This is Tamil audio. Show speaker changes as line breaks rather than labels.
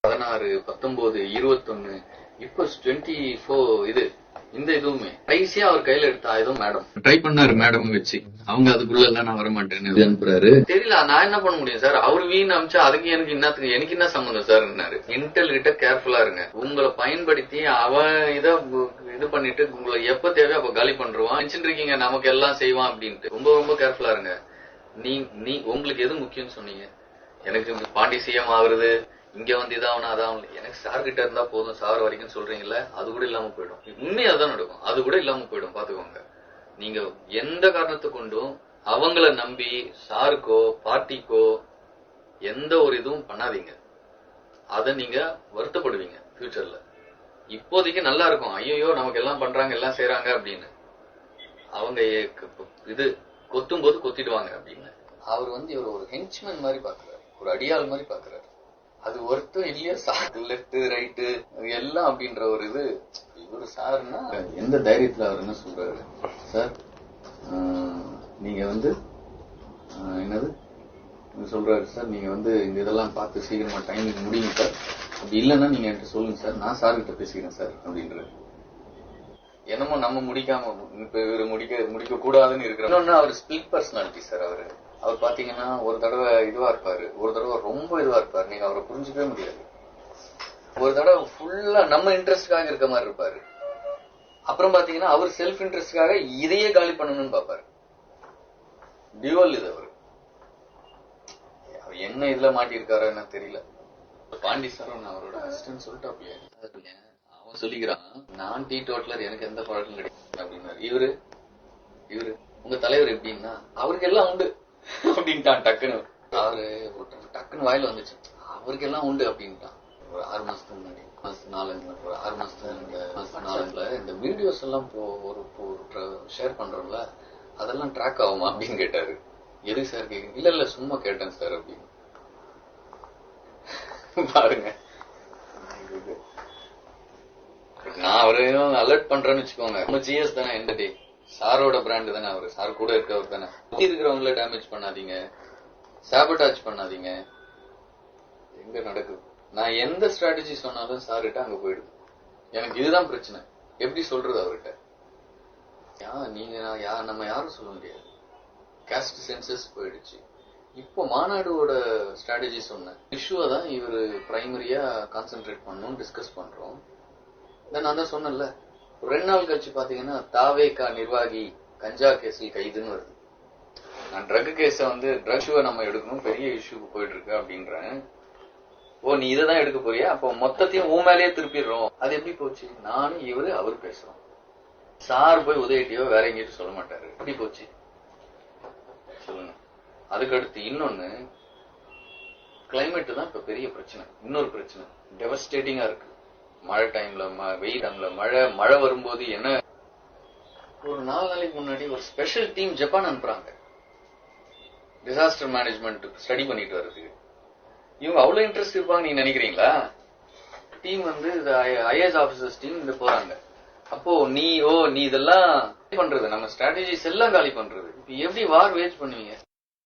16, 19, 21 இப்போ 24 இது இந்த இதுவுமே கடைசியா அவர் கையில எடுத்த ஆயுதம் மேடம். ட்ரை பண்ணாரு மேடம் வச்சு, அவங்க அதுக்குள்ள எல்லாம் நான் வரமாட்டேன்னு அனுப்புறாரு. தெரியல நான் என்ன பண்ண முடியும் சார், அவரு வீண் அமிச்சா அதுக்கு எனக்கு என்ன சம்பந்தம் சார். இன்டெல் கிட்ட கேர்ஃபுல்லா இருங்க. உங்களை பயன்படுத்தி அவன் இது பண்ணிட்டு உங்களை எப்ப தேவையோ அப்ப காலி பண்றான் நினைச்சிட்டு இருக்கீங்க, நமக்கு எல்லாம் செய்வான் அப்படின்ட்டு. ரொம்ப ரொம்ப கேர்ஃபுல்லா இருங்க. நீ உங்களுக்கு எது முக்கியம்னு சொன்னீங்க? எனக்கு பாண்டி சிஎம் ஆகுறது, இங்க வந்து இதாகணும் அதாகணும், எனக்கு சார் கிட்ட இருந்தா போதும் சார் வரைக்கும் சொல்றீங்கல்ல, அது கூட இல்லாம போயிடும். உண்மையா தான் நடக்கும், அது கூட இல்லாம போயிடும். பாத்துக்கோங்க. நீங்க எந்த காரணத்தை கொண்டும் அவங்கள நம்பி சாருக்கோ பார்ட்டிக்கோ எந்த ஒரு இதுவும் பண்ணாதீங்க. அத நீங்க வருத்தப்படுவீங்க ஃபியூச்சர்ல. இப்போதைக்கு நல்லா இருக்கும், ஐயோ நமக்கு எல்லாம் பண்றாங்க எல்லாம் செய்யறாங்க அப்படின்னு. அவங்க இது கொத்தும் போது கொத்திடுவாங்க அப்படின்னு. அவர் இவர் ஒரு ஹென்ச்மேன் மாதிரி பாக்குறாரு, ஒரு அடியாள் மாதிரி பாக்குறாரு. அது ஒருத்தர் இல்லையா சார், லெப்ட் ரைட்டு எல்லாம் அப்படின்ற ஒரு இது. இவரு சார்னா எந்த தைரியத்துல அவர் என்ன சொல்றாரு, சார் நீங்க என்னது சொல்றாரு சார், நீங்க இந்த இதெல்லாம் பார்த்து சீக்கிரமா டைமுக்கு முடியுங்க சார், அப்படி இல்லைன்னா நீங்க என்கிட்ட சொல்லுங்க சார், நான் சார் கிட்ட பேசிக்கிறேன் சார் அப்படின்றாரு. என்னமோ நம்ம முடிக்காம இப்ப இவரு முடிக்க கூடாதுன்னு இருக்கிற. இன்னொன்னு அவர் ஸ்பிளிட் பர்சனாலிட்டி சார். அவர் பாத்தீங்கன்னா ஒரு தடவை இதுவா இருப்பாரு, ஒரு தடவை ரொம்ப இதுவா இருப்பாரு. நீங்க அவரை புரிஞ்சுக்கவே முடியாது. ஒரு தடவை ஃபுல்லா நம்ம இன்ட்ரெஸ்டுக்காக இருக்க மாதிரி இருப்பாரு. அப்புறம் பாத்தீங்கன்னா அவர் செல்ஃப் இன்ட்ரெஸ்டுக்காக இதையே காலி பண்ணணும்னு பாப்பாரு. டியூவல் இது. அவர் என்ன இதுல மாட்டிருக்காரோ என்ன தெரியல. பாண்டி சார் அவரோட அசிஸ்டன்ட் சொல்லிட்டு அப்படியே அவன் சொல்லிக்கிறான், நான் டீ டோட்டலர், எனக்கு எந்த பழக்கம் கிடையாது அப்படின்னாரு. இவரு உங்க தலைவர் எப்படின்னா அவருக்கு எல்லாம் உண்டு அப்படின்ட்டான். டக்குன்னு வாயில வந்துச்சு, அவருக்கு எல்லாம் உண்டு அப்படின்ட்டான். ஒரு 6 மாசத்துக்கு முன்னாடி, ஒரு 6 மாசத்துல இந்த வீடியோஸ் எல்லாம் ஒரு ஷேர் பண்றோம்ல, அதெல்லாம் ட்ராக் ஆகுமா அப்படின்னு கேட்டாரு. எது சார் கேக்குறீங்க? இல்ல சும்மா கேட்டேன் சார் அப்படின்னு. பாருங்க, நான் அவரையும் அலர்ட் பண்றேன்னு வச்சுக்கோங்க. நம்ம ஜிஎஸ் தானே, எந்த டே சாரோட பிராண்ட் தானே, அவரு சார் கூட இருக்கவர் தானே. இருக்கிறவங்கள டேமேஜ் பண்ணாதீங்க, சாபட்டாஜ் பண்ணாதீங்க. எங்க நடக்குது? நான் எந்த ஸ்ட்ராட்டஜி சொன்னாலும் சார்கிட்ட அங்க போயிடுது. எனக்கு இதுதான் பிரச்சனை. எப்படி சொல்றது அவர்கிட்ட? நம்ம யாரும் சொல்ல முடியாது. காஸ்ட் சென்சஸ் போயிடுச்சு. இப்போ மாநாடோட ஸ்ட்ராட்டஜி சொன்னேன். இஷ்யூவை தான் இவரு பிரைமரியா கான்சென்ட்ரேட் பண்ணணும், டிஸ்கஸ் பண்றோம். நான் தான் சொன்னேன்ல, 2 நாள் கழிச்சு பாத்தீங்கன்னா தாவேகா நிர்வாகி கஞ்சா கேஸில் கைதுன்னு வருது. நான் ட்ரக் கேஸ ட்ரக் இஷ்யூவை நம்ம எடுக்கணும், பெரிய இஷ்யூக்கு போயிட்டு இருக்கு அப்படின்றேன். ஓ நீ இதான் எடுக்க போறியா, அப்போ மொத்தத்தையும் உன் மேலேயே திருப்பிடுறோம். அது எப்படி போச்சு? நானும் அவரு பேசுறோம். சார் போய் உதயட்டியோ வேற எங்கேயும் சொல்ல மாட்டாரு. எப்படி போச்சு சொல்லுங்க. அதுக்கடுத்து இன்னொன்னு, கிளைமேட் தான் இப்ப பெரிய பிரச்சனை. இன்னொரு பிரச்சனை டெவஸ்டேட்டிங்கா இருக்கு. மழை டைம்ல வெயில் டைம்ல மழை வரும்போது என்ன, ஒரு 4 நாளைக்கு முன்னாடி ஒரு ஸ்பெஷல் டீம் ஜப்பான் அனுப்புறாங்க டிசாஸ்டர் மேனேஜ்மெண்ட் ஸ்டடி பண்ணிட்டு வருது. இவங்க அவ்வளவு இன்ட்ரெஸ்ட் இருப்பாங்க நீங்க நினைக்கிறீங்களா? டீம் ஐஏஎஸ் ஆபீசர்ஸ் டீம் போறாங்க. அப்போ நீ இதெல்லாம் பண்றது, நம்ம ஸ்ட்ராட்டஜிஸ் எல்லாம் காலி பண்றது. இப்ப எப்படி வார் வேஜ் பண்ணுவீங்க?